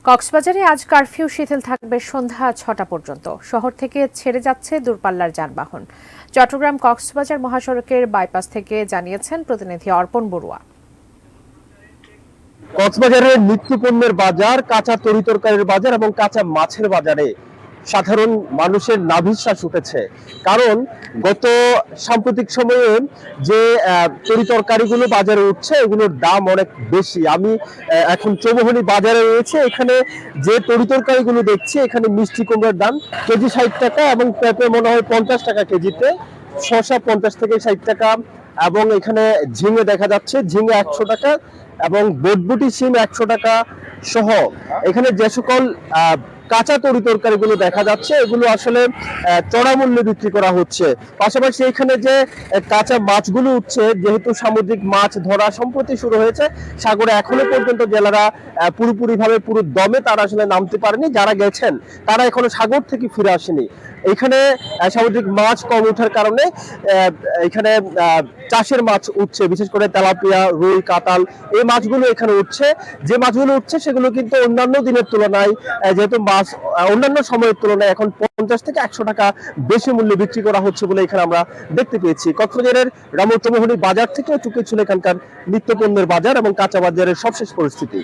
কক্সবাজারে আজ কারফিউ শিথিল থাকবে সন্ধ্যা ৬টা পর্যন্ত। শহর থেকে ছেড়ে যাচ্ছে দূরপাল্লার যানবাহন। চট্টগ্রাম কক্সবাজার মহাসড়কের বাইপাস থেকে জানিয়েছেন প্রতিনিধি অর্পণ বড়ুয়া। কক্সবাজারের নিত্যপণ্যের বাজার, কাঁচা তরিতরকারির বাজার এবং কাঁচা মাছের বাজারে সাধারণ মানুষের নাভিশ্বাস উঠেছে। কারণ গত সাম্প্রতিক সময়ে যে তরিতরকারিগুলো বাজারে উঠছে এগুলোর দাম অনেক বেশি। আমি এখন চৌমুহনী বাজারে রয়েছে, এখানে যে তরিতরকারিগুলো দেখছি, এখানে মিষ্টি কুমড়ার দাম কেজি 60 টাকা এবং পেঁপে মনে হয় 50 টাকা কেজিতে, শসা 50 থেকে 60 টাকা এবং এখানে ঝিঙে দেখা যাচ্ছে, ঝিঙে 100 টাকা এবং বটবুটি সিম 100 টাকা সহ এখানে যে সকল কাঁচা তরিতরকারিগুলো দেখা যাচ্ছে এগুলো আসলে চড়া মূল্যে বিক্রি করা হচ্ছে। পাশাপাশি এখানে যে কাঁচা মাছগুলো উঠছে, যেহেতু সামুদ্রিক মাছ ধরা সম্প্রতি শুরু হয়েছে সাগরে, এখনো পর্যন্ত জেলেরা পুরোপুরি ভাবে পুরো দমে তারা আসলে নামতে পারেনি। যারা গেছেন তারা এখনো সাগর থেকে ফিরে আসেনি। এখানে সামুদ্রিক মাছ কম ওঠার কারণে এখানে চাষের মাছ উঠছে, বিশেষ করে তেলাপিয়া, রুই, কাতাল, এই মাছগুলো এখানে উঠছে। যে মাছগুলো উঠছে সেগুলো কিন্তু অন্যান্য দিনের তুলনায়, যেহেতু মাছ অন্যান্য সময়ের তুলনায় এখন 50 থেকে 100 টাকা বেশি মূল্যে বিক্রি করা হচ্ছে বলে এখানে আমরা দেখতে পেয়েছি। কক্সবাজারের রামচৌমুহনী বাজার থেকে টুকে ছিল এখানকার নিত্যপণ্যের বাজার এবং কাঁচা বাজারের সবশেষ পরিস্থিতি।